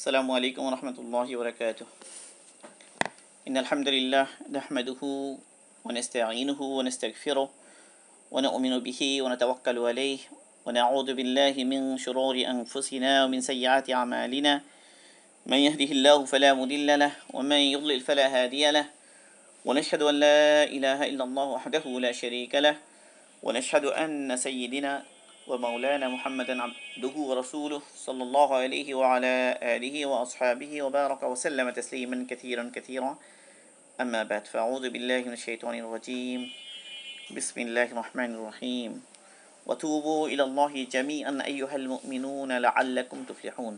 السلام عليكم ورحمة الله وبركاته. إن الحمد لله نحمده ونستعينه ونستغفره ونؤمن به ونتوكل عليه ونعوذ بالله من شرور أنفسنا ومن سيئات أعمالنا. من يهده الله فلا مضل له ومن يضلل فلا هادي له. ونشهد أن لا إله إلا الله وحده لا شريك له. ونشهد أن سيدنا ومولانا محمدا عبده ورسوله صلى الله عليه وعلى آله وأصحابه وبارك وسلم تسليما كثيرا كثيرا. أما بعد، فأعوذ بالله من الشيطان الرجيم. بسم الله الرحمن الرحيم. وتوبوا إلى الله جميعا أيها المؤمنون لعلكم تفلحون.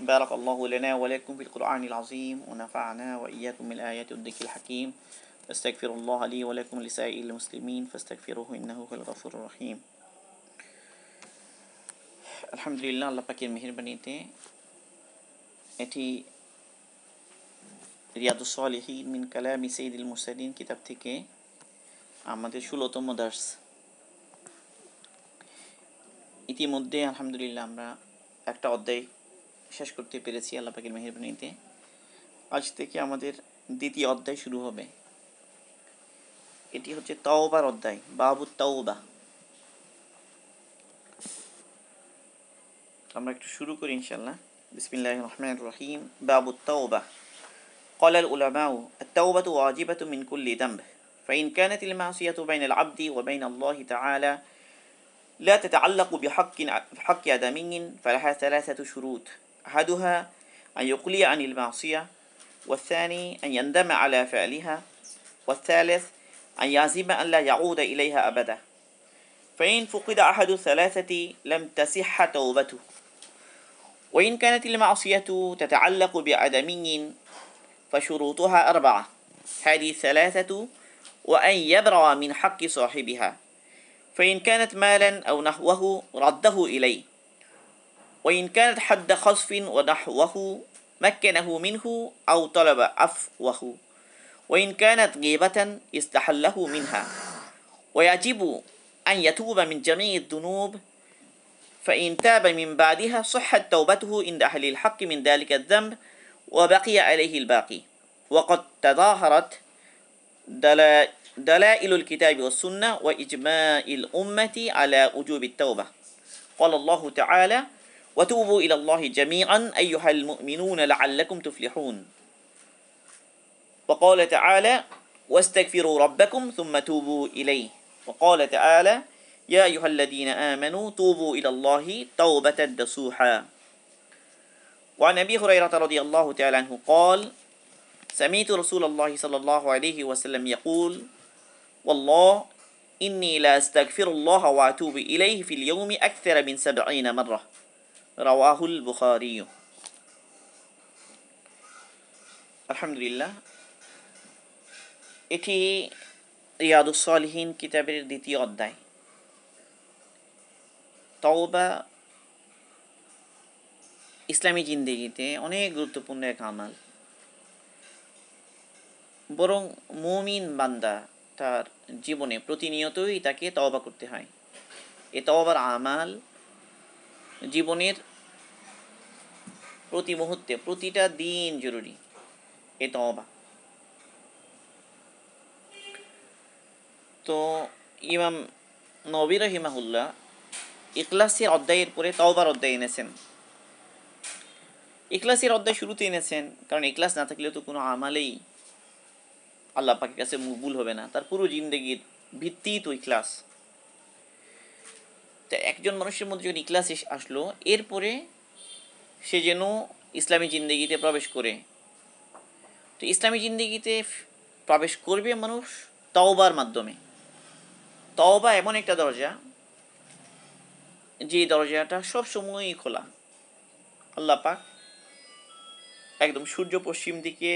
بارك الله لنا ولكم في القرآن العظيم ونفعنا وإياكم من الآيات والذكر الحكيم. أستغفر الله لي ولكم لسائر المسلمين فاستغفروه إنه هو الغفور الرحيم. আলহামদুলিল্লাহ, আল্লাহ পাকের মেহেরবানিতে এটি রিয়াদুস সালিহিন মিন কালামি সাইয়্যিদুল মুরসালিন কিতাব থেকে আমাদের 16তম দার্স। ইতিমধ্যে আলহামদুলিল্লাহ আমরা একটা অধ্যায় শেষ করতে পেরেছি আল্লাহ পাকের মেহেরবানিতে। আজ থেকে আমাদের দ্বিতীয় অধ্যায় শুরু হবে। এটি হচ্ছে তাওবার অধ্যায়, বাবুত তাওবা। আমরা একটু শুরু করি ইনশাআল্লাহ। বিসমিল্লাহির রহমানির রহিম। বাবুত তাওবা। قال العلماء التوبة واجبة من كل ذنب، فإن كانت المعصية بين العبد وبين الله تعالى لا تتعلق بحق آدمي فلها ثلاثة شروط. أحدها أن يقلع عن المعصية، والثاني أن يندم على فعلها، والثالث أن يعزم أن لا يعود إليها أبدا. فإن فقد أحد الثلاثة لم تصح توبته. وإن كانت المعصية تتعلق بآدمي فشروطها 4. هذه الثلاثة: وأن يبرأ من حق صاحبها، فإن كانت مالا أو نحوه رده إليه، وإن كانت حد خصف ونحوه مكنه منه أو طلب عفوه، وإن كانت غيبة استحله منها. ويجب أن يتوب من جميع الذنوب، فإن تاب من بعدها صحت توبته عند أهل الحق من ذلك الذنب وبقي عليه الباقي، وقد تظاهرت دلائل الكتاب والسنة وإجماع الأمة على وجوب التوبة. قال الله تعالى: وتوبوا إلى الله جميعا أيها المؤمنون لعلكم تفلحون. وقال تعالى: واستغفروا ربكم ثم توبوا إليه. وقال تعالى: يا أيها الذين آمنوا توبوا إلى الله توبة نصوحا. وعن أبي هريرة رضي الله تعالى عنه قال: سمعت رسول الله صلى الله عليه وسلم يقول: والله إني لا أستغفر الله وأتوب إليه في اليوم أكثر من 70 مرة. رواه البخاري. الحمد لله. এটি রিয়াদুস সালিহিন কিতাবের দ্বিতীয় অধ্যায়। তাওবা ইসলামী জিন্দেগিতে অনেক গুরুত্বপূর্ণ এক আমাল। বরং মুমিন বান্দা তার জীবনে প্রতিনিয়তই তাকে তওবা করতে হয়। এ তওবার আমাল জীবনের প্রতি মুহূর্তে প্রতিটা দিন জরুরি। এ তওবা তো ইমাম নবী রাহিমাহুল্লাহ ইখলাসের অধ্যায়ের পরে তওবার অধ্যায় এনেছেন। ইখলাসের অধ্যায় শুরুতে এনেছেন কারণ ইখলাস না থাকলে তো কোনো আমালেই আল্লাহ পাকের কাছে মকবুল হবে না। তার পুরো জিন্দেগির ভিত্তি তো ইখলাস। তো একজন মানুষের মধ্যে যখন ইখলাস আসলো, এরপরে সে যেন ইসলামী জিন্দেগিতে প্রবেশ করে। তো ইসলামী জিন্দেগিতে প্রবেশ করবে মানুষ তওবার মাধ্যমে। তওবা এমন একটা দরজা, যে দরজাটা সবসময়ই খোলা। আল্লাহ পাক একদম সূর্য পশ্চিম দিকে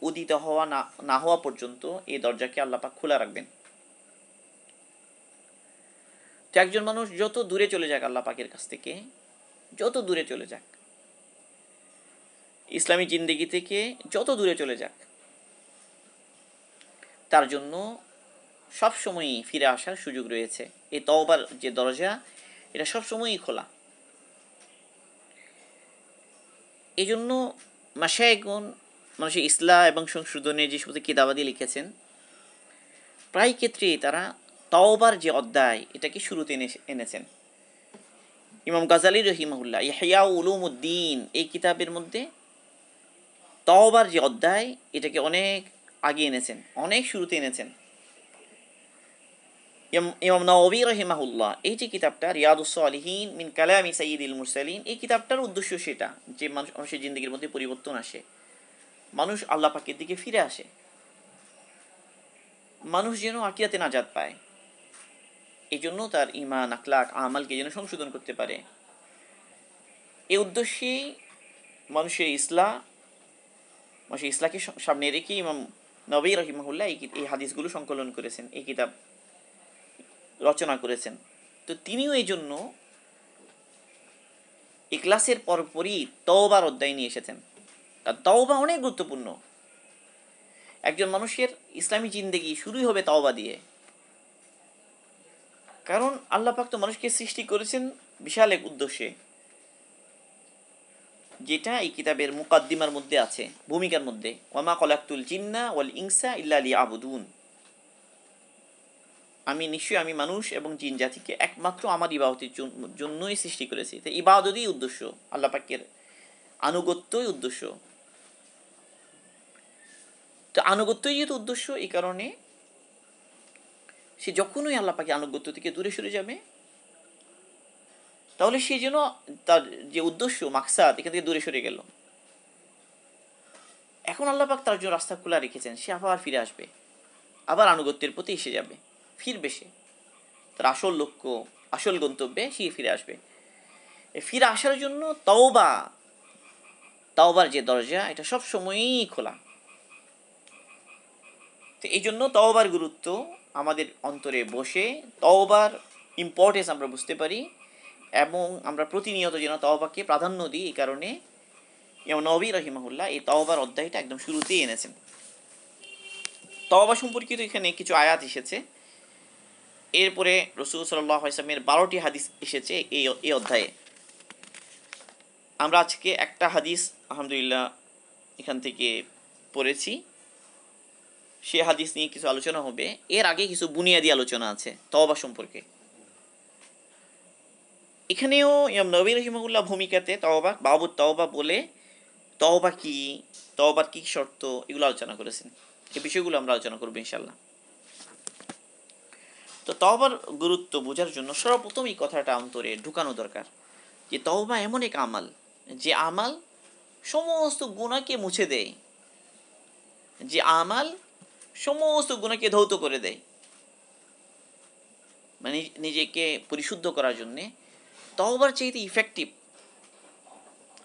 উদিত হওয়া না হওয়া পর্যন্ত এই দরজাকে আল্লাহ পাক খোলা রাখবেন। তো একজন মানুষ যত দূরে চলে যাক আল্লাহ পাকের কাছ থেকে, যত দূরে চলে যাক, ইসলামী জিন্দেগি থেকে যত দূরে চলে যাক, তার জন্য সবসময়ই ফিরে আসার সুযোগ রয়েছে। এই তওবার যে দরজা, এটা সবসময়ই খোলা। এই জন্য মাশায়েখগণ মানুষের ইসলাহ এবং সংশোধনের যে সমস্ত কিতাবাদি লিখেছেন, প্রায় ক্ষেত্রেই তারা তাওবার যে অধ্যায় এটাকে শুরুতে এনেছেন। ইমাম গাজালি রহিমাহুল্লাহ ইহয়া উলুমুদ্দিন এই কিতাবের মধ্যে তাওবার যে অধ্যায় এটাকে অনেক আগে এনেছেন, অনেক শুরুতে এনেছেন। ইমাম নাওয়াবী রহিমাহুল্লাহ এই যে কিতাবটা রিয়াদুস সালিহিন মিন কালামি সাইয়্যিদিল মুরসালিন, এই কিতাবটার উদ্দেশ্য সেটা যে মানুষের জিন্দগির মধ্যে পরিবর্তন আসে, মানুষ আল্লাহ পাকের দিকে ফিরে আসে, মানুষ যেন আকিরাতে নাজাত পায়, এই জন্য তার ঈমান আখলাক আমালকে যেন সংশোধন করতে পারে। এই উদ্দেশ্যেই মানুষের ইসলাকে সামনে রেখে ইমাম নবী রহিমাহুল্লাহ এই হাদিসগুলো সংকলন করেছেন, এই কিতাব রচনা করেছেন। তো তিনিও এই জন্য ইখলাসের পরপরই তওবার অধ্যায় নিয়ে এসেছেন। আর তওবা অনেক গুরুত্বপূর্ণ। একজন মানুষের ইসলামী জিন্দেগি শুরুই হবে তওবা দিয়ে, কারণ আল্লাহ পাক তো মানুষকে সৃষ্টি করেছেন বিশাল এক উদ্দেশ্যে, যেটা এই কিতাবের মুকাদ্দিমার মধ্যে আছে, ভূমিকার মধ্যে, ওয়ামা খলাকতুল জিন্না ওয়াল ইনসা ইল্লা লিয়াবুদুন, আমি মানুষ এবং জিন জাতিকে একমাত্র আমার ইবাদতের জন্যই সৃষ্টি করেছি। তো ইবাদতই উদ্দেশ্য, আল্লাহ পাকের আনুগত্যই উদ্দেশ্য। তো আনুগত্যই যেহেতু উদ্দেশ্য, এই কারণে সে যখনই আল্লাহ পাকের আনুগত্য থেকে দূরে সরে যাবে, তাহলে সে যেন তার যে উদ্দেশ্য মাকসাদ এখান থেকে দূরে সরে গেল। এখন আল্লাহ পাক তার জন্য রাস্তা খোলা রেখেছেন, সে আবার ফিরে আসবে, আবার আনুগত্যের প্রতি এসে যাবে, ফিরবে সে তার আসল লক্ষ্য, আসল গন্তব্যে সে ফিরে আসবে। ফিরে আসার জন্য তওবার যে দরজা এটা সব সময়ই খোলা। তো এই জন্য তওবার গুরুত্ব আমাদের অন্তরে বসে তওবার ইম্পর্টেন্স আমরা বুঝতে পারি, এবং আমরা প্রতিনিয়ত যেন তওবাকে প্রাধান্য দিই। এই কারণে ইমাম নবী রহিমাহুল্লাহ এই তওবার অধ্যায়টা একদম শুরুতেই এনেছেন। তওবা সম্পর্কিত এখানে কিছু আয়াত এসেছে, এরপরে রাসূল সাল্লাল্লাহু আলাইহি ওয়াসাল্লামের 12টি হাদিস এসেছে এই অধ্যায়ে। আমরা আজকে একটা হাদিস আলহামদুলিল্লাহ এখান থেকে পড়েছি, সে হাদিস নিয়ে কিছু আলোচনা হবে। এর আগে কিছু বুনিয়াদি আলোচনা আছে তওবা সম্পর্কে। এখানেও ইমাম নবী রাহিমাহুল্লাহ ভূমিকাতে বাবুত তওবা বলে তওবা কি, তওবার কি শর্ত, এগুলো আলোচনা করেছেন। এই বিষয়গুলো আমরা আলোচনা করবো ইনশাআল্লাহ। তো তওবার গুরুত্ব বোঝার জন্য সর্বপ্রথম এই কথাটা অন্তরে ঢুকানো দরকার যে তওবা এমন এক আমাল, যে আমাল সমস্ত গুনাহকে মুছে দেয়, যে আমাল সমস্ত গুনাহকে ধৌত করে দেয়। মানে নিজেকে পরিশুদ্ধ করার জন্যে তওবার চাইতে ইফেক্টিভ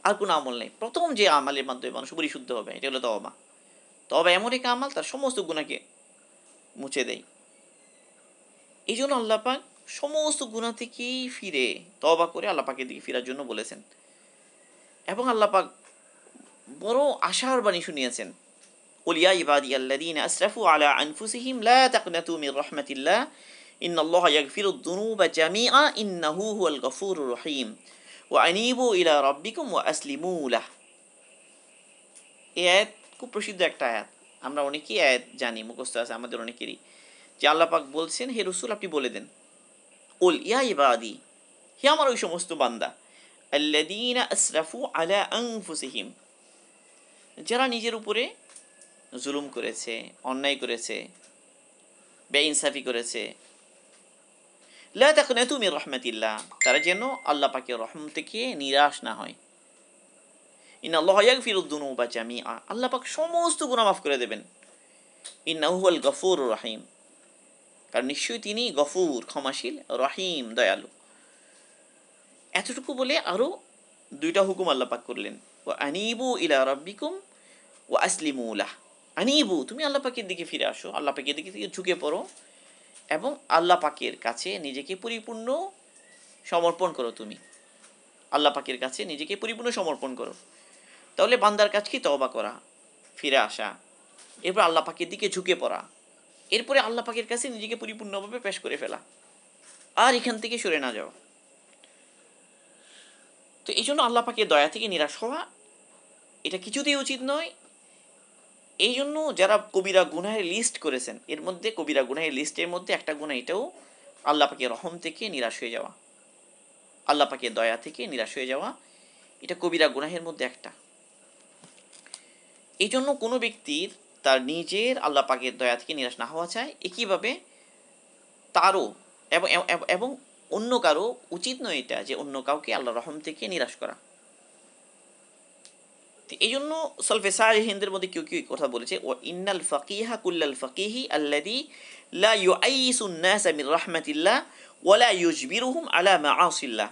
আর কোনো আমল নেই। প্রথম যে আমালের মাধ্যমে মানুষ পরিশুদ্ধ হবে এটা হলো তওবা। তওবা এমন এক আমাল তার সমস্ত গুনাহকে মুছে দেয়। এই জন্য আল্লাহ পাক সমস্ত গুনাহ থেকেই ফিরে তওবা করে আল্লাহ পাকের দিকে ফেরার জন্য বলেছেন, এবং আল্লাহ পাক বড় আশার বাণী শুনিয়েছেন, কুল ইয়া ইবাদিয়াল্লাযীনা আসরাফু আলা আনফুসিহিম লা তাকনাতু মির রাহমাতিল্লাহ ইন্নাল্লাহা ইয়াগফিরুদ যুনুবা জামিআ ইন্নাহু হুয়াল গফুরুর রহিম ওয়া আনিবু ইলা রাব্বিকুম ওয়া আসলিমু লাহ। এই আয়াত খুব প্রসিদ্ধ একটা আয়াত, আমরা অনেকেই আয়াত জানি, মুখস্থ আছে আমাদের অনেকেরই, যে আল্লাহ পাক বলছেন, হে রাসূল আপনি বলে দেন, কুল ইয়া ইবাদি, হে আমার ওই সমস্ত বান্দা, আল্লাযীনা আসরাফু আলা আনফুসিহিম, যারা নিজের উপরে জুলুম করেছে, অন্যায় করেছে, বেইনসাফি করেছে, লা তাকনাতু মির রাহমাতিল্লাহ, তারা যেন আল্লাহ পাকের রহমত থেকে নিরাশ না হয়। ইন্নাল্লাহা ইয়াগফিরুদ যুনুবা জামিআ, আল্লাহ পাক সমস্ত গুনাহ মাফ করে দেবেন। ইন্নাহু হুয়াল গফুরুর রহিম, কারণ নিশ্চয়ই তিনি গফুর ক্ষমাশীল, রহিম দয়ালু। এতটুকু বলে আরো দুইটা হুকুম আল্লাহ পাক করলেন, ওয়া আনিবু ইলা রাব্বিকুম ওয়া আসলিমু লাহ। আনিবু, তুমি আল্লাহ পাকের দিকে ফিরে আসো, আল্লাহ পাকের দিকে থেকে ঝুঁকে পড়ো এবং আল্লাহ পাকের কাছে নিজেকে পরিপূর্ণ সমর্পণ করো। তুমি আল্লাহ পাকের কাছে নিজেকে পরিপূর্ণ সমর্পণ করো। তাহলে বান্দার কাজ কি? তওবা করা, ফিরে আসা, এরপর আল্লাহ পাকের দিকে ঝুঁকে পড়া, এরপরে আল্লাহ পাকের কাছে নিজেকে পরিপূর্ণভাবে পেশ করে ফেলা, আর এখান থেকে সরে না যাওয়া। তো এই জন্য আল্লাহ পাকের দয়া থেকে নিরাশ হওয়া এটা কিছুতেই উচিত নয়। এই জন্য যারা কবিরা গুনাহের লিস্ট করেছেন, এর মধ্যে কবিরা গুনাহের লিস্টের মধ্যে একটা গুনাহ এটাও, আল্লাহ পাকের রহম থেকে নিরাশ হয়ে যাওয়া, আল্লাহ পাকের দয়া থেকে নিরাশ হয়ে যাওয়া, এটা কবিরা গুনাহের মধ্যে একটা। এই জন্য কোনো ব্যক্তির তার নিজের আল্লাহ পাকের দয়া থেকে নিরাশ না হওয়া চায়, একইভাবে তারও এবং এবং অন্য কারো উচিত নয় এটা যে অন্য কাউকে আল্লাহ রহম থেকে নিরাশ করা। এই জন্য সলফে সালিহিনদের মধ্যে কেউ কেউ কথা বলেছে, ও ইন্নাল ফাকিহা কুল্লাল ফাকিহি আল্লাযী লা ইউআইসুন নাস মির রাহমাতিল্লাহ ওয়া লা ইউজবিরুহুম আলা মাআসিল্লাহ।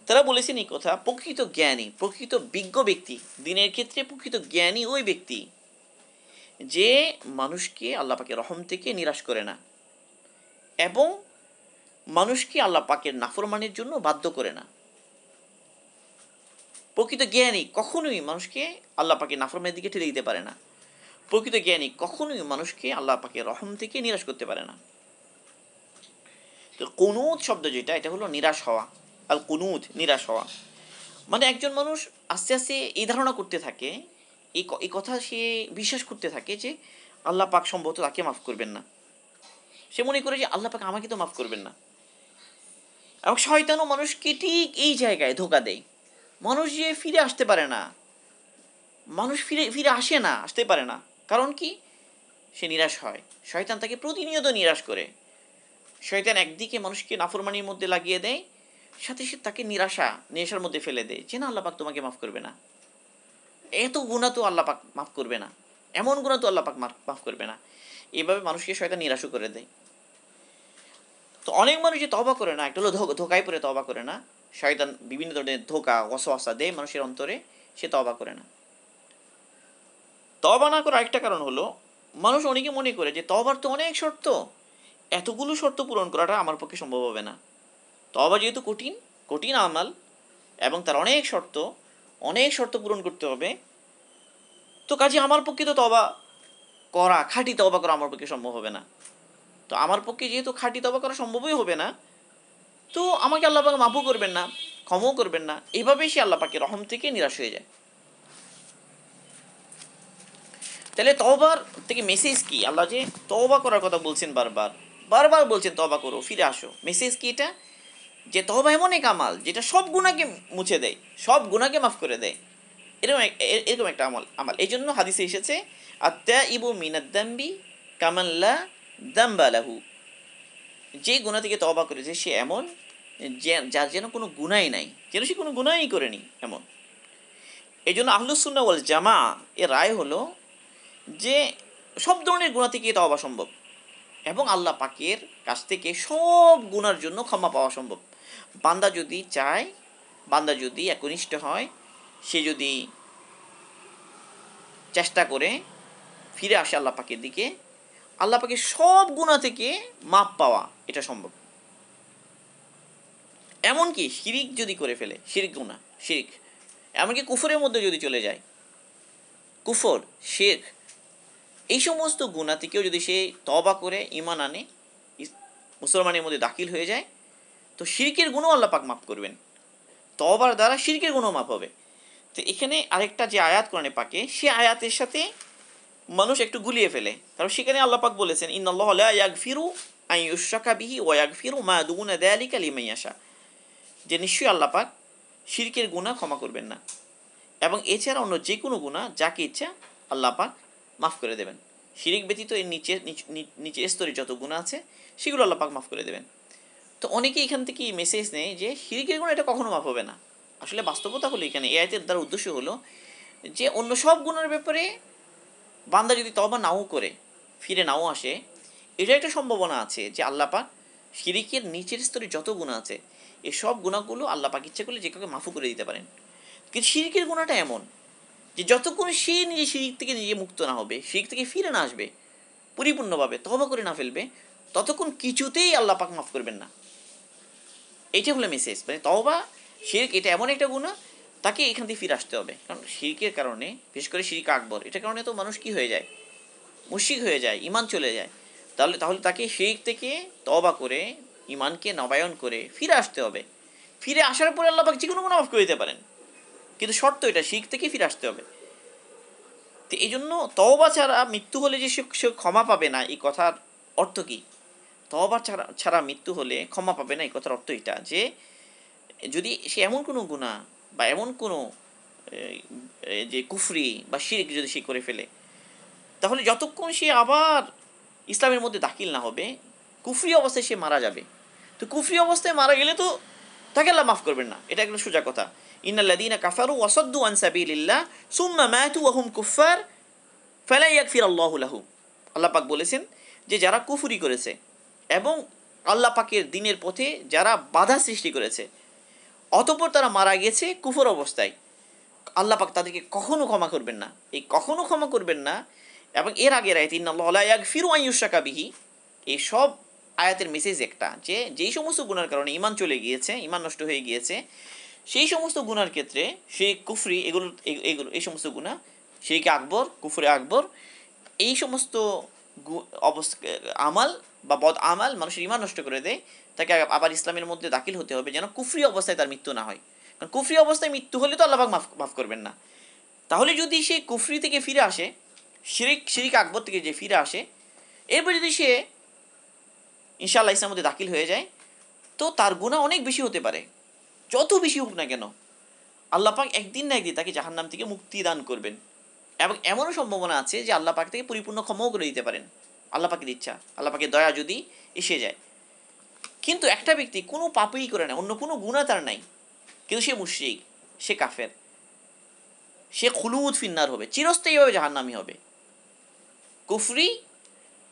তারা বলেছেন এই কথা, প্রকৃত জ্ঞানী, প্রকৃত বিজ্ঞ ব্যক্তি, দিনের ক্ষেত্রে প্রকৃত জ্ঞানী ওই ব্যক্তি যে মানুষকে আল্লাহ পাকের রহম থেকে নিরাশ করে না এবং মানুষকে আল্লাহ পাকের নাফরমানের জন্য বাধ্য করে না। প্রকৃত জ্ঞানী কখনোই মানুষকে আল্লাহ পাকের নাফরমানের দিকে ঠেলে দিতে পারে না। প্রকৃত জ্ঞানী কখনোই মানুষকে আল্লাহ পাকের রহম থেকে নিরাশ করতে পারে না। তো কুনুত শব্দ যেটা, এটা হলো নিরাশ হওয়া। আল কুনুত, নিরাশ হওয়া মানে একজন মানুষ আস্তে আস্তে এই ধারণা করতে থাকে, এই কথা সে বিশ্বাস করতে থাকে যে আল্লাহ পাক সম্ভবত তাকে মাফ করবেন না। সে মনে করে যে আল্লাহ পাক আমাকে তো মাফ করবেন না। এবং শয়তানও মানুষকে ঠিক এই জায়গায় ধোঁকা দেয়। মানুষ যে ফিরে আসতে পারে না, মানুষ ফিরে ফিরে আসে না, আসতে পারে না, কারণ কি? সে নিরাশ হয়। শয়তান তাকে প্রতিনিয়ত নিরাশ করে। শয়তান একদিকে মানুষকে নাফরমানির মধ্যে লাগিয়ে দেয়, সাথে সাথে তাকে নেশার মধ্যে ফেলে দেয় যে না, আল্লাহ পাক তোমাকে মাফ করবে না, এত গুনাহ তো আল্লাহ পাক মাফ করবে না, এমন গুনাহ তো আল্লাহ পাক মাফ করবে না। এইভাবে মানুষকে শয়তান নিরাশও করে দেয়। তো অনেক মানুষ যে তওবা করে না, একটা হলো ধোকায় পড়ে তওবা করে না। শয়তান বিভিন্ন ধরনের ধোকা ওয়াসওয়াসা দেয় মানুষের অন্তরে, সে তওবা করে না। তওবা না করার আরেকটা কারণ হলো, মানুষ অনেকে মনে করে যে তওবার তো অনেক শর্ত, এতগুলো শর্ত পূরণ করাটা আমার পক্ষে সম্ভব হবে না। তওবা যেহেতু কঠিন, কঠিন আমাল এবং তার অনেক শর্ত পূরণ করতে হবে, তো কাজে আমার পক্ষে তো তওবা করা, খাঁটি তওবা করা আমার পক্ষে সম্ভব হবে না। তো আমার পক্ষে যেহেতু খাঁটি তওবা করা সম্ভবই হবে না, তো আমাকে আল্লাহ পাক মাফও করবেন না, ক্ষমাও করবেন না। এইভাবেই সে আল্লাহ পাকের রহম থেকে নিরাশ হয়ে যায়। তাহলে তওবার থেকে মেসেজ কি? আল্লাহ যে তওবা করার কথা বলছেন, বারবার বারবার বলছেন তওবা করো, ফিরে আসো। মেসেজ কি এটা? যে তওবা এমন এক আমাল যেটা সব গুনাহকে মুছে দেয়, সব গুনাহকে মাফ করে দেয়। এরকম একটা আমাল। এই জন্য হাদিসে এসেছে, আত্তাইবু মিনাদ দামবি কামান লা দামবা লাহু। যে গুনাহ থেকে তওবা করেছে সে এমন যার যেন কোনো গুনাহই নাই, যেন সে কোনো গুনাহই করেনি এমন। এই জন্য আহলুস সুন্নাহ ওয়াল জামাআহ এর রায় হলো যে সব ধরনের গুনাহ থেকে তওবা সম্ভব এবং আল্লাহ পাকের কাছ থেকে সব গুনার জন্য ক্ষমা পাওয়া সম্ভব। বান্দা যদি চায়, বান্দা যদি একনিষ্ঠ হয়, সে যদি চেষ্টা করে ফিরে আসে আল্লাহ পাকের দিকে, আল্লাহ পাকের সব গুনাহ থেকে মাপ পাওয়া এটা সম্ভব। এমনকি শিরিক যদি করে ফেলে, শিরিক গুনাহ, শিরিক, এমনকি কুফরের মধ্যে যদি চলে যায়, কুফর, শিরক, এই সমস্ত গুনাহ থেকেও যদি সে তওবা করে ঈমান আনে, মুসলমানের মধ্যে দাখিল হয়ে যায়, তো শিরকের গুনাহ আল্লাহ পাক মাফ করবেন। তওবার দ্বারা শিরকের গুনাহ মাফ হবে। তো এখানে আরেকটা যে আয়াত কোরআনে পাকে, সে আয়াতের সাথে মানুষ একটু গুলিয়ে ফেলে, কারণ সেখানে আল্লাহ পাক বলেছেন, ইন্নাল্লাহা লা ইয়াগফিরু আন ইউশরাকা বিহি ওয়া ইয়াগফিরু মা দুনা যালিকা লিমান ইয়াশা, যে নিশ্চয়ই আল্লাহ পাক শিরকের গুনাহ ক্ষমা করবেন না এবং এছাড়া অন্য যে কোনো গুনাহ যাকে ইচ্ছা আল্লাহ পাক মাফ করে দেবেন। শিরিক ব্যতীত এর নিচের স্তরে যত গুনাহ আছে সেগুলো আল্লাহ পাক মাফ করে দেবেন। তো অনেকে এখান থেকে মেসেজ নেয় যে শিরিকের গুনাহ এটা কখনো মাফ হবে না। আসলে বাস্তবতা হলো, এখানে এই আয়াতের দ্বারা উদ্দেশ্য হলো যে অন্য সব গুনার ব্যাপারে বান্দা যদি তওবা নাও করে, ফিরে নাও আসে, এটা একটা সম্ভাবনা আছে যে আল্লাহ পাক শিরিকের নিচের স্তরে যত গুনাহ আছে এই সব গুনাহগুলো আল্লাহ পাক ইচ্ছে করলে যে কাউকে মাফও করে দিতে পারেন। কিন্তু শিরিকের গুনাহটা এমন যে যতক্ষণ সে নিজে শিরিক থেকে নিজে মুক্ত না হবে, শিরিক থেকে ফিরে না আসবে, পরিপূর্ণভাবে তওবা করে না ফেলবে, ততক্ষণ কিছুতেই আল্লাহ পাক মাফ করবেন না। এইটা হলো মেসেজ। মানে তওবা, শিরক এটা এমন একটা গুনাহ, তাকে এখান থেকে ফিরে আসতে হবে। কারণ শিরকের কারণে, বিশেষ করে শিরক আকবর, এটার কারণে তো মানুষ কি হয়ে যায়? মুশরিক হয়ে যায়, ঈমান চলে যায়। তাহলে তাকে শিরক থেকে তওবা করে ঈমানকে নবায়ন করে ফিরে আসতে হবে। ফিরে আসার পরে আল্লাহ পাক যে কোনো গুনাহ মাফ করে দিতে পারেন। কিন্তু শর্ত এটা, শিরক থেকে ফিরে আসতে হবে। তো এই জন্য তওবা ছাড়া মৃত্যু হলে যে সে ক্ষমা পাবে না, এই কথার অর্থ কি? তওবা ছাড়া মৃত্যু হলে ক্ষমা পাবে না, এই কথার অর্থ এটা যে যদি সে এমন কোনো গুনাহ বা এমন কোনো যে কুফরি বা শিরক যদি সে করে ফেলে, তাহলে যতক্ষণ সে আবার ইসলামের মধ্যে দাখিল না হবে, কুফরি অবস্থায় সে মারা যাবে। তো কুফরি অবস্থায় মারা গেলে তো তাকে আল্লাহ মাফ করবেন না, এটা একটা সোজা কথা। ইন্নাল্লাযীনা কাফারু ওয়া সাদ্দু আন সাবিলিল্লাহ সুম্মা মাতু ওয়া হুম কুফফার ফালা ইয়াগফিরাল্লাহু লাহুম। আল্লাহ পাক বলেছেন যে যারা কুফরি করেছে এবং আল্লাহ পাকের দ্বীনের পথে যারা বাধা সৃষ্টি করেছে, অতঃপর তারা মারা গেছে কুফর অবস্থায়, আল্লাহ পাক তাদেরকে কখনো ক্ষমা করবেন না। এই কখনো ক্ষমা করবেন না এবং এর আগের আয়াত ইন্নাল্লাহা লা ইয়াগফিরু আন ইউশরাকা বিহি, এই সব আয়াতের মেসেজ একটা যে যেই সমস্ত গুনার কারণে ঈমান চলে গিয়েছে, ঈমান নষ্ট হয়ে গিয়েছে, সেই সমস্ত গুনার ক্ষেত্রে শিরক, কুফরি, এগুলো এই সমস্ত গুনাহ, শিরক আকবর, কুফরে আকবর, এই সমস্ত আমাল বা বদ আমাল মানুষের ঈমান নষ্ট করে দেয়, তাকে আবার ইসলামের মধ্যে দাখিল হতে হবে যেন কুফরি অবস্থায় তার মৃত্যু না হয়। কারণ কুফরি অবস্থায় মৃত্যু হলে তো আল্লাহ পাক মাফ করবেন না। তাহলে যদি সে কুফরি থেকে ফিরে আসে, শিরিক আকবর থেকে যে ফিরে আসে, এরপর যদি সে ইনশাআল্লাহ ইসলামের মধ্যে দাখিল হয়ে যায়, তো তার গুনাহ অনেক বেশি হতে পারে। যত বেশি হোক না কেন, আল্লাহ পাক একদিন না একদিন তাকে জাহান্নাম থেকে মুক্তি দান করবেন। এবং এমনও সম্ভাবনা আছে যে আল্লাহ পাক থেকে পরিপূর্ণ ক্ষমাও করে দিতে পারেন, আল্লাহ পাকের ইচ্ছা, আল্লাহ পাকের দয়া যদি এসে যায়। কিন্তু একটা ব্যক্তি কোনো পাপই করে না, অন্য কোনো গুনাহ তার নাই, কিন্তু সে মুশরিক, সে কাফের, সে খুলুদ ফিন্নার হবে, চিরস্থায়ীভাবে জাহান্নামী হবে। কুফরি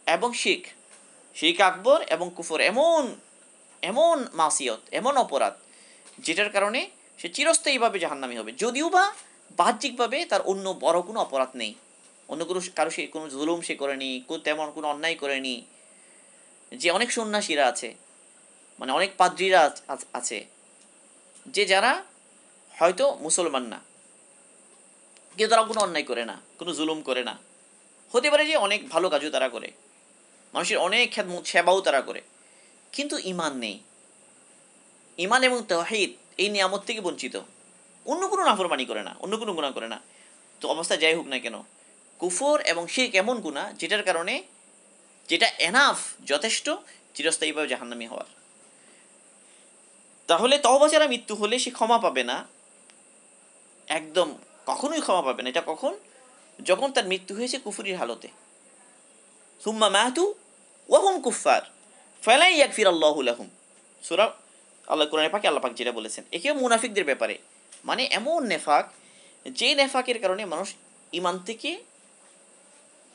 এবং শিরক আকবর এবং কুফর এমন এমন মাসিয়ত, এমন অপরাধ যেটার কারণে সে চিরস্থায়ীভাবে জাহান্নামী হবে, যদিও বা বাহ্যিকভাবে তার অন্য বড় কোনো অপরাধ নেই, অন্য কোনো কারো সে কোনো জুলুম সে করেনি, তেমন কোনো অন্যায় করেনি। যে অনেক সন্ন্যাসীরা আছে, মানে অনেক পাদ্রীরা আছে যে যারা হয়তো মুসলমান না, কিন্তু তারা কোনো অন্যায় করে না, কোনো জুলুম করে না, হতে পারে যে অনেক ভালো কাজও তারা করে, মানুষের অনেক সেবাও তারা করে, কিন্তু ঈমান নেই। ঈমান এবং তাওহীদ এই নিয়ামত থেকে বঞ্চিত, অন্য কোনো নাফরমানি করে না, অন্য কোনো গুনাহ করে না। তো অবস্থা যাই হোক না কেন, কুফর এবং শিরক এমন গুনাহ যেটার কারণে, যেটা এনাফ, যথেষ্ট চিরস্থায়ীভাবে জাহান্নামী হওয়ার। তাহলে তওবা ছাড়া মৃত্যু হলে সে ক্ষমা পাবে না, একদম কখনোই ক্ষমা পাবে না। এটা কখন? যখন তার মৃত্যু হয়েছে কুফরির হালতে। সুম্মা মাতু ওয়া হুম কুফফার ফালা ইয়াগফিরাল্লাহু লাহুম, সূরা আল্লাহ কোরআনে পাকে আল্লাহ পাক যেটা বলেছেন, একেও মুনাফিকদের ব্যাপারে, মানে এমন নেফাক, যে নেফাকের কারণে মানুষ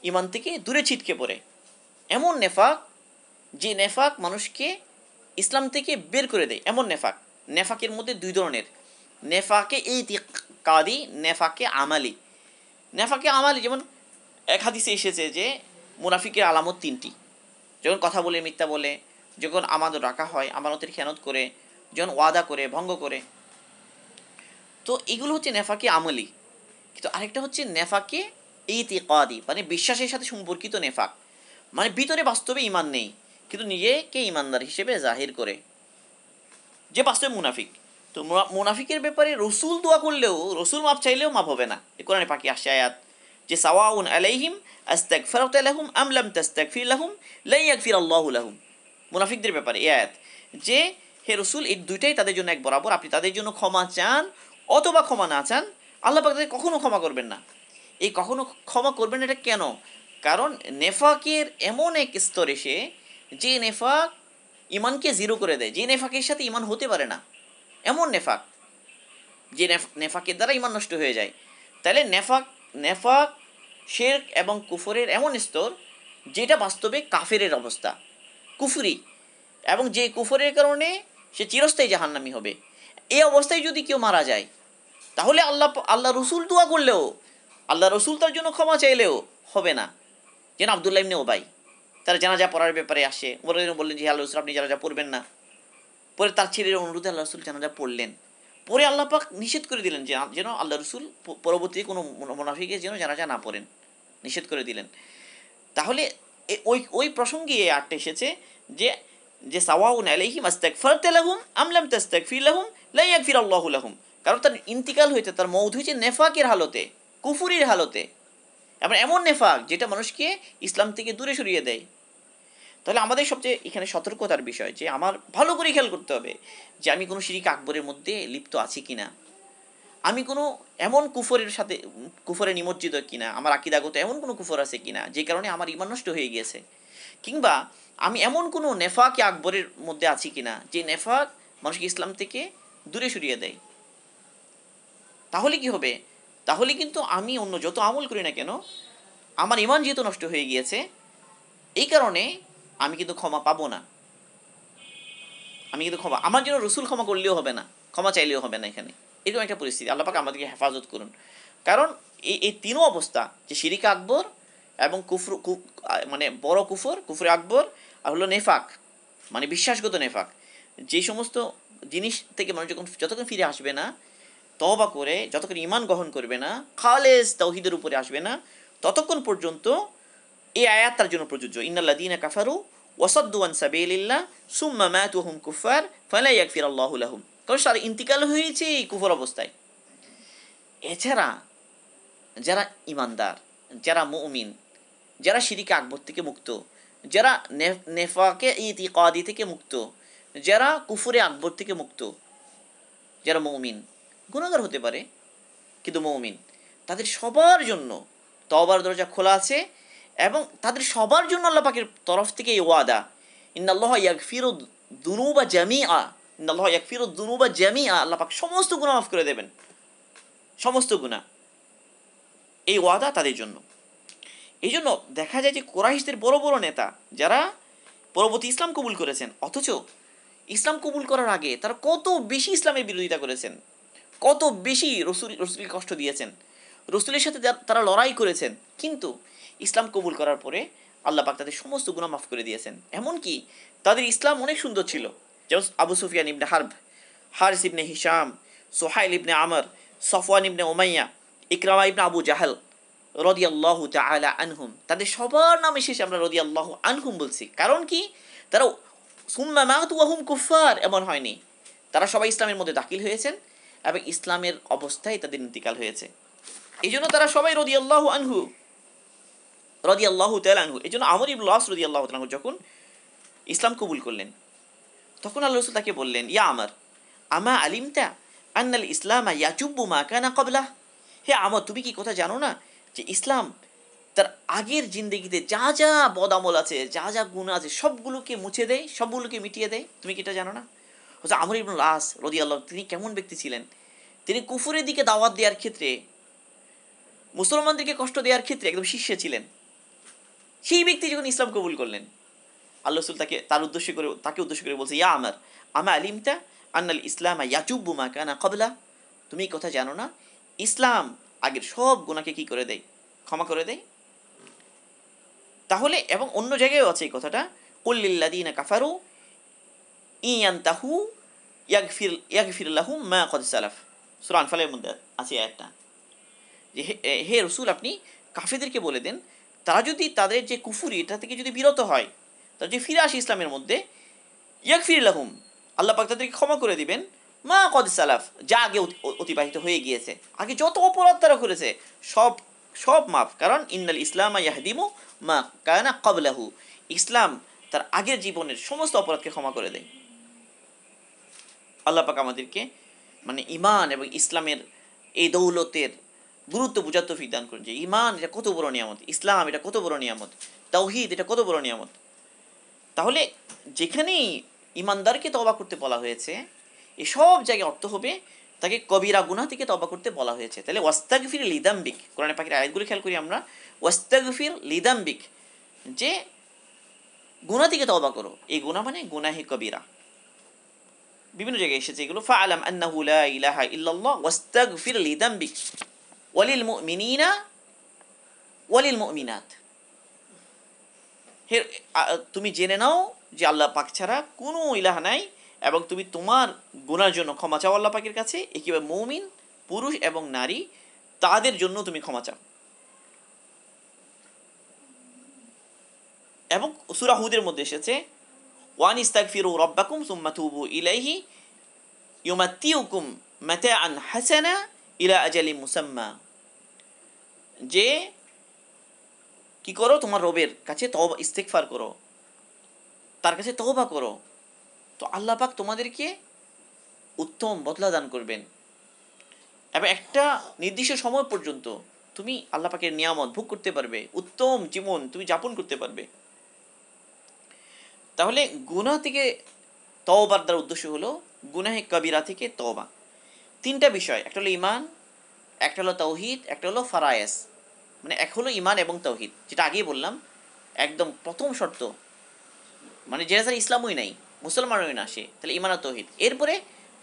ইমান থেকে দূরে ছিটকে পড়ে, এমন নেফাক যে নেফাক মানুষকে ইসলাম থেকে বের করে দেয়, এমন নেফাক। নেফাকের মধ্যে দুই ধরনের, নেফাকে ইতিকাদি, নেফাকে আমালি। নেফাকে আমালি যেমন এক হাদিসে এসেছে যে মুনাফিকের আলামত তিনটি: যখন কথা বলে মিথ্যা বলে, যখন আমানত রাখা হয় আমানতের খেয়ানত করে, যখন ওয়াদা করে ভঙ্গ করে। তো এগুলো হচ্ছে নেফাকে আমলি। কিন্তু আরেকটা হচ্ছে নেফাকে ইতিকাদি, মানে বিশ্বাসের সাথে সম্পর্কিত নেফাক, মানে ভিতরে বাস্তবে ইমান নেই কিন্তু নিজেকে ইমানদার হিসেবে জাহির করে, যে বাস্তবে মুনাফিক। তো মুনাফিকের ব্যাপারে রসুল দোয়া করলেও, রসুল মাপ চাইলেও মাপ হবে না। এ কোরআনে পাকি আসছে আয়াত যে সাওয়াউন আলাইহিম আস্তাগফিরতু লাহুম আম লাম তাস্তাগফির লাহুম লা ইয়াগফিরাল্লাহু লাহুম। মুনাফিকদের ব্যাপারে এই আয়াত যে হে রসুল, এই দুইটাই তাদের জন্য এক বরাবর, আপনি তাদের জন্য ক্ষমা চান অথবা ক্ষমা না চান, আল্লাহ পাক তাদের কখনো ক্ষমা করবেন না। এই কখনো ক্ষমা করবেন না, এটা কেন? কারণ নেফাকের এমন এক স্তর এসে, যে নেফাক ইমানকে জিরো করে দেয়, যে নেফাকের সাথে ইমান হতে পারে না, এমন নেফাক, যে নেফাকের দ্বারা ইমান নষ্ট হয়ে যায়। তাহলে নেফাক শিরক এবং কুফরের এমন স্তর যেটা বাস্তবে কাফেরের অবস্থা, কুফরি, এবং যে কুফরের কারণে সে চিরস্থায়ী জাহান্নামী হবে। এই অবস্থায় যদি কেউ মারা যায়, তাহলে আল্লাহ রসুল দোয়া করলেও, আল্লাহ রসুল তার জন্য ক্ষমা চাইলেও হবে না। যেন আব্দুল্লাহ ইবনে উবাই, তারা জানাজা পড়ার ব্যাপারে আসে, বললেন যে আল্লাহ রসুল আপনি জানাজা পড়বেন না। পরে তার ছেলের অনুরোধে আল্লাহ রসুল জানাজা পড়লেন। পরে আল্লাহ পাক নিষেধ করে দিলেন যে যেন আল্লাহ রসুল পরবর্তী কোনো মুনাফিকের যেন জানাজা না পড়েন, নিষেধ করে দিলেন। তাহলে ওই প্রসঙ্গে এই আয়াতটা এসেছে যে যে সাওয়াউন আলাইহিম আস্তাগফিরতু লাহুম আম লাম তাস্তাগফির লাহুম লা ইয়াগফিরাল্লাহু লাহুম। কারণ তার ইন্তিকাল হয়েছে, তার মৌত হয়েছে নেফাকের হালতে, কুফুরির হালতে, এবং এমন নেফাক যেটা মানুষকে ইসলাম থেকে দূরে সরিয়ে দেয়। তাহলে আমাদের সবচেয়ে এখানে সতর্কতার বিষয় যে আমার ভালো করে খেয়াল করতে হবে যে আমি কোনো শিরিক আকবরের মধ্যে লিপ্ত আছি কিনা, আমি কোনো এমন কুফরের সাথে কুফরে নিমজ্জিত কিনা, আমার আকিদাগত এমন কোনো কুফর আছে কিনা যে কারণে আমার ইমান নষ্ট হয়ে গিয়েছে, কিংবা আমি এমন কোনো নেফাকে আকবরের মধ্যে আছি কিনা যে নেফাক মানুষকে ইসলাম থেকে দূরে সরিয়ে দেয়। তাহলে কি হবে? তাহলে কিন্তু আমি অন্য যত আমল করি না কেন, আমার ইমান যেহেতু নষ্ট হয়ে গিয়েছে, এই কারণে আমি কিন্তু ক্ষমা পাবো না। আমার জন্য রসুল ক্ষমা করলেও হবে না, ক্ষমা চাইলেও হবে না। এখানে এরকম একটা পরিস্থিতি। আল্লাহ পাক আমাদেরকে হেফাজত করুন। কারণ এই তিনও অবস্থা, যে শিরিক আকবর এবং মানে বড় কুফরে আকবর, আর হলো নেফাক মানে বিশ্বাসগত নেফাক, যে সমস্ত জিনিস থেকে মানুষ যতক্ষণ ফিরে আসবে না, তওবা করে যতক্ষণ ঈমান গ্রহণ করবে না, খালেস তাওহীদের উপরে আসবে না, ততক্ষণ পর্যন্ত এই আয়াত তার জন্য প্রযোজ্য। ইন্নাল্লাযীনা কাফারু ওয়াসাদ্দু আন সাবিলিল্লাহ সুম্মা মাতু হুম কুফার ফালা ইয়াগফিরুল্লাহু লাহুম। কারণ তার ইন্তিকাল হয়েছে এই কুফর অবস্থায়। এছাড়া যারা ইমানদার, যারা মুমিন, যারা শিরিক আকবর থেকে মুক্ত, যারা নেফাকে ইতিকাদি থেকে মুক্ত, যারা কুফরে আকবর থেকে মুক্ত, যারা মুমিন, গুনাহগার হতে পারে কিন্তু মুমিন, তাদের সবার জন্য তওবার দরজা খোলা আছে। এবং তাদের সবার জন্য আল্লাহ পাকের তরফ থেকে এই ওয়াদা, ইন্নাল্লাহা ইয়াগফিরু যুনুবা জামিআ, ইন্নাল্লাহা ইয়াগফিরু যুনুবা জামিআ, আল্লাহ পাক সমস্ত গুনাহ মাফ করে দেবেন, সমস্ত গুনাহ। এই ওয়াদা তাদের জন্য। এই জন্য দেখা যায় যে কুরাইশদের বড় বড় নেতা যারা পরবর্তী ইসলাম কবুল করেছেন, অথচ ইসলাম কবুল করার আগে তারা কত বেশি ইসলামের বিরোধিতা করেছেন, কত বেশি রসুলকে কষ্ট দিয়েছেন, রসুলের সাথে তারা লড়াই করেছেন, কিন্তু ইসলাম কবুল করার পরে আল্লাহ পাক তাদের সমস্ত গুনাহ মাফ করে দিয়েছেন। এমনকি তাদের ইসলাম অনেক সুন্দর ছিল, যেমন আবু সুফিয়ান ইবনে হারব, হারিস ইবনে হিশাম, সোহাইল ইবনে আমর, সফওয়ান ইবনে উমাইয়া, ইকরামা ইবনে আবু জাহল রাদিয়াল্লাহু তাআলা আনহুম, তাদের সবার নামে শেষে আমরা রাদিয়াল্লাহু আনহুম বলছি। কারণ কি? তারা সুম্মা মাতু ওয়া হুম কুফার এমন হয়নি, তারা সবাই ইসলামের মধ্যে দাখিল হয়েছেন এবং ইসলামের অবস্থায় তাদের ইন্তিকাল হয়েছে। এই জন্য তারা সবাই রাদিয়াল্লাহু আনহু, রাদিয়াল্লাহু তাআলা আনহু। এই জন্য আমর ইবনুল আস রাদিয়াল্লাহু তাআলা আনহু যখন ইসলাম কবুল করলেন, তখন আল্লাহ রাসূল তাকে বললেন, ইয়া আমর আমা আলিমতা আন্নাল ইসলামা ইয়াজুব্বু মা কানা ক্বাবলাহ। হে আমর, তুমি কি কথা জানো না যে ইসলাম তার আগের জিন্দেগিতে যা যা বদামল আছে, যা যা গুনাহ আছে, সবগুলোকে মুছে দেয়, সবগুলোকে মিটিয়ে দেয়। তুমি কি এটা জানো না? হচ্ছে আমর ইবনুল আস রাদিয়াল্লাহু, তিনি কেমন ব্যক্তি ছিলেন? তিনি কুফরের দিকে দাওয়াত দেওয়ার ক্ষেত্রে, মুসলমানদেরকে কষ্ট দেওয়ার ক্ষেত্রে একদম শীর্ষে ছিলেন। সেই ব্যক্তি যখন ইসলাম কবুল করলেন, আল্লাহ রাসূল তাকে উদ্দেশ্য করে বলছে, ইয়া আমর আমা আলিমতা আন্নাল ইসলামা ইয়াজুব্বু মা কানা ক্বাবলা। তুমি এই কথা জানো না ইসলাম আগের সব গুনাহকে কি করে দেয়? ক্ষমা করে দেয়। তাহলে এবং অন্য জায়গায়ও আছে এই কথাটা, কুল লিল্লাযীনা কাফারু ইয়ানতাহু ইয়াগফির লাহুম মা ক্বাদ সালাফ। সূরা আনফালের মধ্যে আছে আয়াতটা, যে হে রাসূল, আপনি কাফেরদেরকে বলে দেন, তারা যদি তাদের যে কুফরি এটা থেকে যদি বিরত হয়, তারা যদি ফিরে আসে ইসলামের মধ্যে, ইয়াগফির লাহুম, আল্লাহ পাক তাদেরকে ক্ষমা করে দিবেন, মা ক্বাদ সালাফ, যা আগে অতিবাহিত হয়ে গিয়েছে, আগে যত অপরাধ তারা করেছে সব সব মাফ। কারণ ইন্নাল ইসলামা ইয়াহদিমু মা কানা ক্বাবলাহু, ইসলাম তার আগের জীবনের সমস্ত অপরাধকে ক্ষমা করে দেয়। আল্লাহ পাক আমাদেরকে মানে ঈমান এবং ইসলামের এই দৌলতের গুরুত্ব বুঝার তৌফিক দান করুন, যে ঈমান এটা কত বড় নিয়ামত, ইসলাম এটা কত বড় নিয়ামত, তাওহীদ এটা কত বড় নিয়ামত। তাহলে যেখানেই ঈমানদারকে তওবা করতে বলা হয়েছে, এসব জায়গায় অর্থ হবে তাকে কবিরা গুনাহ থেকে তওবা করতে বলা হয়েছে। তাহলে ওয়াস্তাগফির লিযামবিক, কোরআনে পাকের আয়াতগুলো খেয়াল করি আমরা, ওয়াস্তাগফির লিযামবিক, যে গুনাহ থেকে তওবা করো। এই গুনাহ মানে গুনাহে কবিরা, বিভিন্ন জায়গায় এসেছে এগুলো। ফাআলাম আন্নাহু লা ইলাহা ইল্লাল্লাহ ওয়াস্তাগফির লিযামবিক ওয়ালিল মুমিনিনা ওয়ালিল মুমিনাত। হে, তুমি জেনে নাও যে আল্লাহ পাক ছাড়া কোনো ইলাহ নাই, এবং তুমি তোমার গুনার জন্য ক্ষমা চাও আল্লাহ পাকের কাছে। একেবারে মুমিন পুরুষ এবং নারী তাদের জন্য তুমি ক্ষমা চাও। এবং সূরা হুদের মধ্যে এসেছে, ওয়ানিস্তাগফিরু রাব্বাকুম সুম্মা তুবু ইলাইহি ইউমাত্তিউকুম মাতাআন হাসানা ইলা আজালি মুসাম্মা, যে কি করো, তোমার রবের কাছে তওবা ইস্তেগফার করো, তার কাছে তওবা করো, তো আল্লাহ পাক তোমাদেরকে উত্তম বদলা দান করবেন এবং একটা নির্দিষ্ট সময় পর্যন্ত তুমি আল্লাহ পাকের নিয়ামত ভোগ করতে পারবে, উত্তম জীবন তুমি যাপন করতে পারবে। তাহলে গুনাহ থেকে তওবার দ্বারা উদ্দেশ্য হলো গুনাহে কবিরা থেকে তওবা। তিনটা বিষয়, একটা হলো ইমান, একটা হলো তাওহীদ, একটা হলো ফারায়েস। মানে এক হলো ইমান এবং তাওহীদ, যেটা আগেই বললাম একদম প্রথম শর্ত, মানে যেটা তার ইসলামই নাই, মুসলমানই না সে, তাহলে ইমান আর তাওহীদ। এরপরে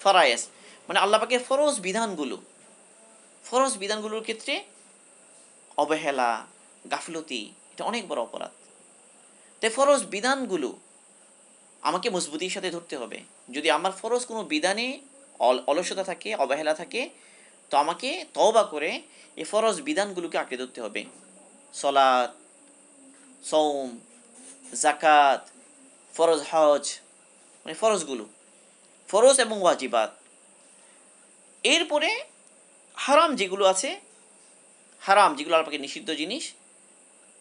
ফারায়েস, মানে আল্লাহ পাকের ফরজ বিধানগুলো, ফরজ বিধানগুলোর ক্ষেত্রে অবহেলা, গাফলতি, এটা অনেক বড় অপরাধ। তাই ফরজ বিধানগুলো আমাকে মজবুতির সাথে ধরতে হবে। যদি আমার ফরজ কোনো বিধানে অলসতা থাকে, অবহেলা থাকে, তো আমাকে তওবা করে এই ফরজ বিধানগুলোকে আঁকড়ে ধরতে হবে। সলাত, সওম, জাকাত, ফরজ হজ, মানে ফরজগুলো, ফরজ এবং ওয়াজিবাত। এরপরে হারাম যেগুলো আছে, হারাম যেগুলো আল্লাহ পাকের নিষিদ্ধ জিনিস,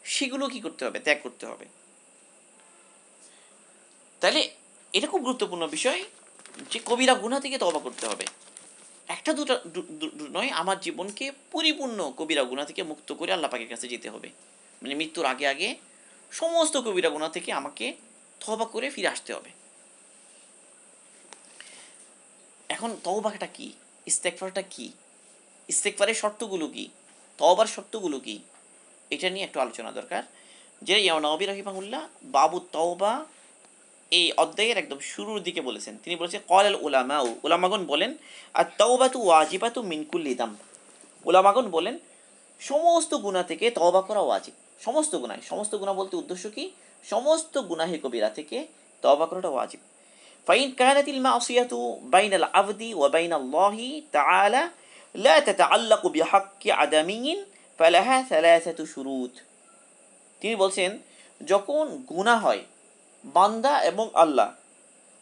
সেগুলো কি করতে হবে, ত্যাগ করতে হবে। তাহলে এটা খুব গুরুত্বপূর্ণ বিষয় যে কবিরা গুনাহ থেকে তওবা করতে হবে। একটা দুটো নয়, আমার জীবনকে পরিপূর্ণ কবিরা গুনাহ থেকে মুক্ত করে আল্লাহ পাকের কাছে যেতে হবে। মানে মৃত্যুর আগে আগে সমস্ত কবিরা গুনাহ থেকে আমাকে তওবা করে ফিরে আসতে হবে। এখন তওবাটা কি, ইস্তেগফারটা কি, ইস্তেগফারের শর্তগুলো কি, তওবার শর্তগুলো কি, এটা নিয়ে একটু আলোচনা দরকার। যে ইমাম নববী রাহিমাহুল্লাহ বাবু তওবা এই অধ্যায়ের একদম শুরুর দিকে বলেছেন। তিনি বলেছেন ক্বালাল উলামাউ, উলামাগণ বলেন আত তাওবাতু ওয়াজিবাতু মিন কুল্লি যামব, উলামাগণ বলেন সমস্ত গুনাহ থেকে তওবা করা ওয়াজিব। সমস্ত গুনাহ, সমস্ত গুনাহ বলতে উদ্দেশ্য কি, সমস্ত গুনাহে কবিরা থেকে তওবা করাটা ওয়াজিব। ফাইন কানাতিল মাসিয়াতু বাইনাল আবদি ওয়া বাইনাল্লাহি তাআলা লা তাতাআল্লাকু বিহাক্কি আদামিয়িন ফালাহা সালাসাতু শুরুত। তিনি বলছেন যখন গুনাহ হয় বান্দা এবং আল্লাহ,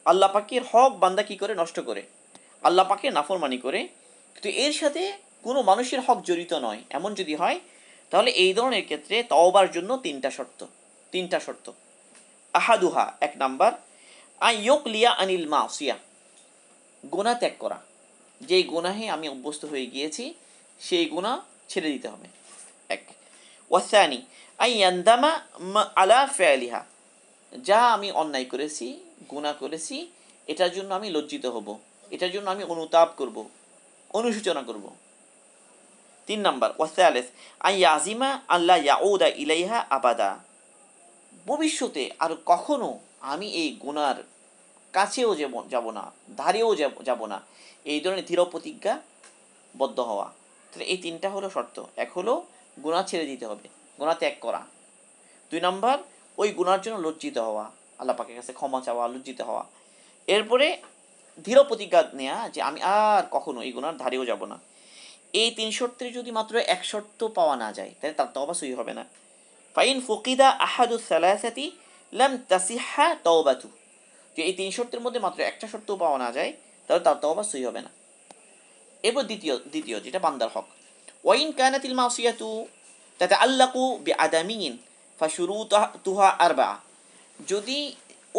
আল্লাহ পাকের হক বান্দা কি করে নষ্ট করে, আল্লাহ পাকের নাফরমানি করে, কিন্তু এর সাথে কোনো মানুষের হক জড়িত নয়, এমন যদি হয় তাহলে এই ধরনের ক্ষেত্রে তওবার জন্য তিনটা শর্ত। আহাদুহা, এক নাম্বার, আইয়ুকলিয়া আনিল মাসিয়া, গুনাহ ত্যাগ করা, যেই গুনাহে আমি অভ্যস্ত হয়ে গিয়েছি সেই গুনাহ ছেড়ে দিতে হবে, এক। ওয়াসানি আইয়ান্দামা আলা ফিআলিহা, যা আমি অন্যায় করেছি, গুনাহ করেছি, এটার জন্য আমি লজ্জিত হব, এটার জন্য আমি অনুতাপ করব, অনুশোচনা করব। তিন নাম্বার ওয়াসালিস আইয়াজিমা আল্লাহ ইয়াউদা ইলাইহা আবাদা, ভবিষ্যতে আর কখনো আমি এই গুনার কাছেও যাব না, ধারেও যাব না, এই ধরনের দৃঢ় প্রতিজ্ঞাবদ্ধ হওয়া। তাহলে এই তিনটা হলো শর্ত। এক হলো গুনাহ ছেড়ে দিতে হবে, গুনাহ ত্যাগ করা। দুই নম্বর ওই গুনার জন্য লজ্জিত হওয়া, আল্লাহ পাকের কাছে ক্ষমা চাওয়া, লজ্জিত হওয়া। এরপরে দৃঢ় প্রতিজ্ঞা নেওয়া যে আমি আর কখনো এই গুনার ধারেও যাব না। এই তিন শর্তের যদি মাত্র এক শর্ত পাওয়া না যায় তাহলে তার তওবা সহি হবে না। ফাইন ফুকিদা আহাদু সালাসাতি লাম তাসিহা তাওবাতু, যে এই তিন শর্তের মধ্যে মাত্র একটা শর্ত পাওয়া না যায় তাহলে তার তওবা সহি হবে না। এরপর দ্বিতীয় যেটা বান্দার হক, ওয়াইন কানাতিল মাসিয়াতু তাতাআল্লাকু বিআদামিন ফাশুরুতুহা আরবা, যদি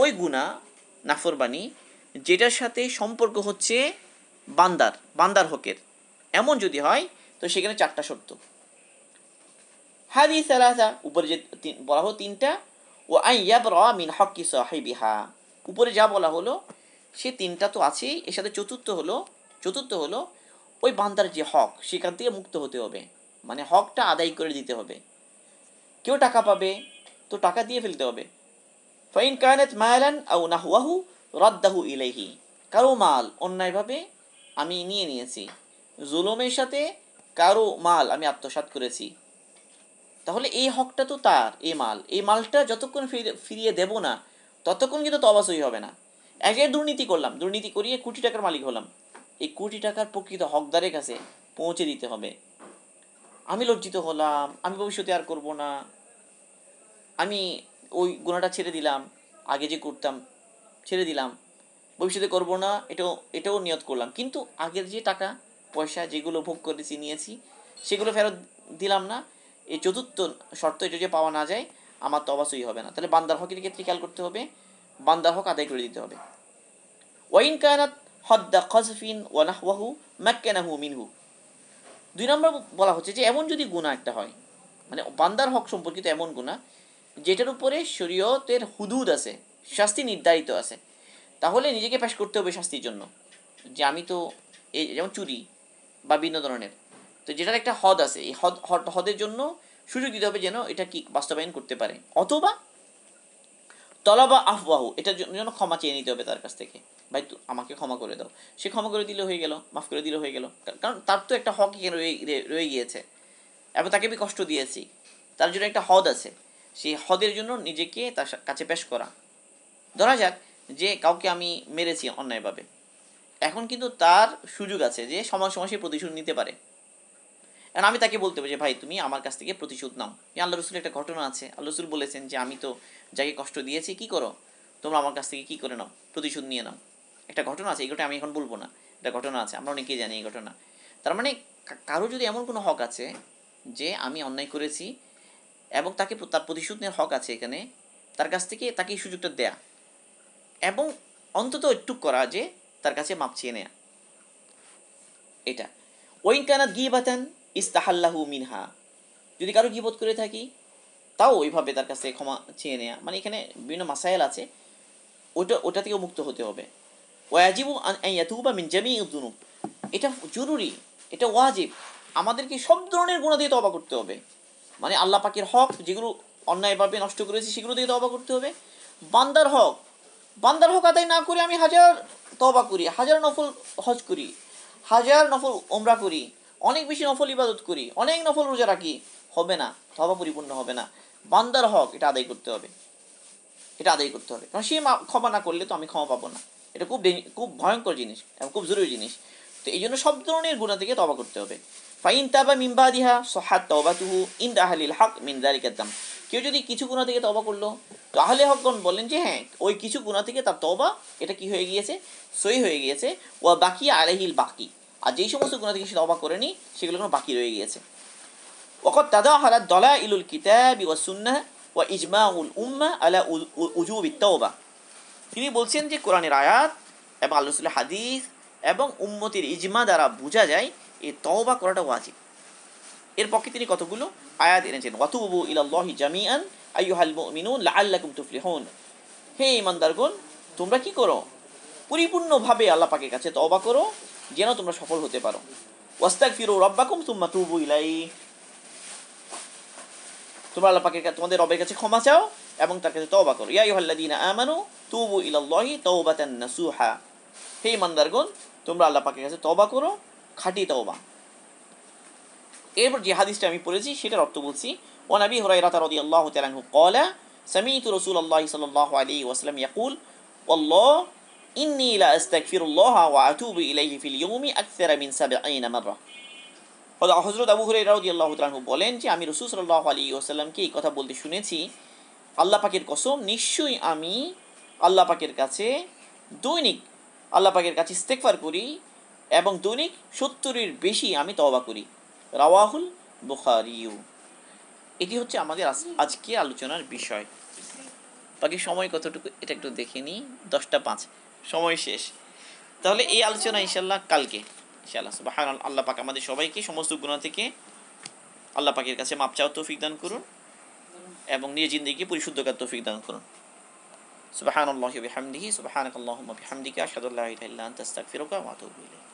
ওই গুনাহ নাফরমানি যেটার সাথে সম্পর্ক হচ্ছে বান্দার হকের, এমন যদি হয় তো সেখানে চারটা শর্ত। হাদিস সালাসা, উপরে যে বলা হলো তিনটা, ও আইয়াবরা মিন হক্কি সাহিবিহা, উপরে যা বলা হলো সে তিনটা তো আছেই, এর সাথে চতুর্থ হলো ওই বান্দার যে হক সেখান থেকে মুক্ত হতে হবে, মানে হকটা আদায় করে দিতে হবে। কেউ টাকা পাবে তো টাকা দিয়ে ফেলতে হবে। ফাইন কানাত মালান আও নাহওয়াহু রাদ্দাহু ইলাইহি, কারো মাল অন্যায়ভাবে আমি নিয়েছি, জুলুমের সাথে কারো মাল আমি আত্মসাৎ করেছি, তাহলে এই হকটা তো তার, এই মালটা যতক্ষণ ফিরিয়ে দেব না ততক্ষণ কিন্তু তওবা সহি হবে না। আগে দুর্নীতি করিয়ে কোটি টাকার মালিক হলাম, এই কোটি টাকার প্রকৃত হকদারের কাছে পৌঁছে দিতে হবে। আমি লজ্জিত হলাম, আমি ভবিষ্যতে আর করব না, আমি ওই গুনাহটা ছেড়ে দিলাম, আগে যে করতাম ছেড়ে দিলাম, ভবিষ্যতে করবো না, এটাও নিয়ত করলাম, কিন্তু আগের যে টাকা পয়সা যেগুলো ভোগ করেছি নিয়েছি সেগুলো ফেরত দিলাম না, এই চতুর্থ শর্ত এটা যে পাওয়া না যায় আমার তওবা সহি হবে না। তাহলে বান্দার হকের ক্ষেত্রে খেয়াল করতে হবে, বান্দার হক আদায় করে দিতে হবে। ওয়াইন কানাত হদ্দা কজফিন ওয়া নাহওয়াহু মাক্কানাহু মিনহু। 2 নম্বর বলা হচ্ছে যে এমন যদি গুনাহ একটা হয়, মানে বান্দার হক সম্পর্কিত এমন গুনাহ যেটার উপরে শরীয়তের হুদুদ আছে, শাস্তি নির্ধারিত আছে, তাহলে নিজেকে পেশ করতে হবে শাস্তির জন্য, যে আমি তো এই যেমন চুরি বা ভিন্ন ধরনের, তো যেটার একটা হদ আছে, এই হদের জন্য সুযোগ দিতে হবে যেন এটা কি বাস্তবায়ন করতে পারে, অথবা তলাবা আফওয়াহু, এটার জন্য ক্ষমা চেয়ে নিতে হবে তার কাছ থেকে, ভাই আমাকে ক্ষমা করে দাও, সে ক্ষমা করে দিলে হয়ে গেল, মাফ করে দিলে হয়ে গেল, কারণ তার তো একটা হক রয়ে গিয়েছে এবং তাকে আমি কষ্ট দিয়েছি, তার জন্য একটা হদ আছে, সেই হদের জন্য নিজেকে তার কাছে পেশ করা। ধরা যাক যে কাউকে আমি মেরেছি অন্যায়ভাবে, এখন কিন্তু তার সুযোগ আছে যে সময় সময় সে প্রতিশোধ নিতে পারে। এখন আমি তাকে বলতে পারি যে ভাই তুমি আমার কাছ থেকে প্রতিশোধ নাও। আল্লাহ রসুলের একটা ঘটনা আছে, আল্লাহ রসুল বলেছেন যে আমি তো যাকে কষ্ট দিয়েছি কি করো, তোমরা আমার কাছ থেকে কি করে নাও, প্রতিশোধ নিয়ে নাও। একটা ঘটনা আছে, এই ঘটনা আমি এখন বলবো না, একটা ঘটনা আছে, আমরা অনেকেই জানি এই ঘটনা। তার মানে কারো যদি এমন কোনো হক আছে যে আমি অন্যায় করেছি এবং তাকে তার প্রতিশোধ নেওয়ার হক আছে, এখানে তার কাছ থেকে তাকে এই সুযোগটা দেয়া এবং অন্তত একটু করা যে তার কাছে মাপ চেয়ে নেয়া, এটা। ওয়াইন কানাত গীবাতান ইস্তাহাল্লাহু মিনহা, যদি কারো গীবত করে থাকি তাও ওইভাবে তার কাছে ক্ষমা চেয়ে নেয়া, মানে এখানে বিভিন্ন মাসাইল আছে, ওটা থেকেও মুক্ত হতে হবে। ওয়াজিবু আন ইয়াতুবা মিন জামিউয যুনুব, এটা জরুরি, এটা ওয়াজিব, আমাদেরকে সব ধরনের গুনাহ দিয়ে তওবা করতে হবে, মানে আল্লাহ পাকের হক যেগুলো অন্যায়ভাবে নষ্ট করেছি সেগুলো দিয়ে তওবা করতে হবে। বান্দার হক, বান্দার হক আদায় না করে আমি হাজার তওবা করি, হাজার নফল হজ করি, হাজার নফল ওমরা করি, অনেক বেশি নফল ইবাদত করি, অনেক নফল রোজা রাখি, হবে না, তওবা পরিপূর্ণ হবে না। বান্দার হক এটা আদায় করতে হবে, এটা আদায় করতে হবে, কারণ সে ক্ষমা না করলে তো আমি ক্ষমা পাবো না। এটা খুব ভয়ঙ্কর জিনিস এবং খুব জরুরি জিনিস। তো এই জন্য সব ধরনের গুনাহ থেকে তওবা করতে হবে। ফাইন তাবা মিন বাদিহা সাহাত তাওবাতুহু ইনদা আহলিল হক মিন যালিকা দাম। কেউ যদি কিছু গুনাহ থেকে তওবা করলো, তো আহলে হকগণ বলেন যে হ্যাঁ ওই কিছু গুনাহ থেকে তার তওবা এটা কি হয়ে গিয়েছে, সহি হয়ে গিয়েছে। ওয়া বাকি আলাইহিল বাকি, আর যেই সমস্ত গুনাহ থেকে সে তওবা করেনি সেগুলো কোনো বাকি রয়ে গিয়েছে। ওয়াকাদ তাদাহারাত দালাইলুল কিতাবি ওয়াস সুন্নাহ ওয়া ইজমাউল উম্মাহ আলা উজুবিত তাওবা। তিনি বলছেন যে কোরআনের আয়াত এবং আল্লাহ রাসূলের হাদিস এবং উম্মতের ইজমা দ্বারা বোঝা যায় এই তওবা করাটা ওয়াজিব। এর পক্ষে তিনি কতগুলো আয়াত এনেছেন, ওয়াতুবু ইলাল্লাহি জামিআন আইয়ুহাল মুমিনুন লাআল্লাকুম তুফলিহুন, হে ঈমানদারগণ তোমরা কি করো, পরিপূর্ণভাবে আল্লাহ পাকের কাছে তওবা করো যেন তোমরা সফল হতে পারো। ওয়াস্তাগফিরু রাব্বাকুম সুম্মা তুবু ইলাইহি, তোমরা আল্লাহ পাকের কাছে তোমাদের রবের কাছে ক্ষমা চাও এবং তার কাছে তওবা করো। ইয়া আইয়ুহাল্লাযীনা আমানু তুবু ইলাল্লাহি তাওবাতান নাসুহা, হে ঈমানদারগণ তোমরা আল্লাহ পাকের কাছে তওবা করো, খাঁটি তওবা। এরপর যে হাদিসটা আমি পড়েছি সেটার অর্থ বলছি। ওয়ান আবি হুরায়রা রাদিয়াল্লাহু তাআলা আনহু ক্বালা সামি'তু রাসূলুল্লাহ সাল্লাল্লাহু আলাইহি ওয়াসাল্লাম ইয়াকুল ওয়াল্লাহ ইন্নী লা আস্তাগফিরুল্লাহ ওয়া আতুবু ইলাইহি ফিল ইয়াউমি আকসারা মিন 70 মাররা। হযরত আবু হুরায়রা রাদিয়াল্লাহু তাআলা আনহু বলেন যে আমি রাসূল সাল্লাল্লাহু আলাইহি ওয়াসাল্লামকে এই কথা বলতে শুনেছি, আল্লাহ পাকের কসম নিশ্চয়ই আমি আল্লাহ পাকের কাছে দৈনিক আল্লাহ পাকের কাছে ইস্তেগফার করি এবং দৈনিক 70-এর বেশি আমি তওবা করি। রাওয়াহুল বুখারীয়ু। এটি হচ্ছে আমাদের আজকে আলোচনার বিষয়। বাকি সময় কতটুকু এটা একটু দেখে নিই, 10:05 সময় শেষ। তাহলে এই আলোচনা ইনশাআল্লাহ কালকে ইনশাআল্লাহ। সুবহানাল্লাহ, আল্লাহ পাক আমাদের সবাইকে সমস্ত গুনাহ থেকে আল্লাহ পাকের কাছে মাপ চাওয়ার তৌফিক দান করুন এবং নিজের জিন্দেগিকে পরিশুদ্ধ করার তৌফিক দান করুন। সুবহানাল্লাহি ওয়া বিহামদিহি সুবহানাকাল্লাহুম্মা বিহামদিকা আশহাদু আল্লা ইলাহা ইল্লা আনতা আস্তাগফিরুকা ওয়া আতুবু ইলাইক।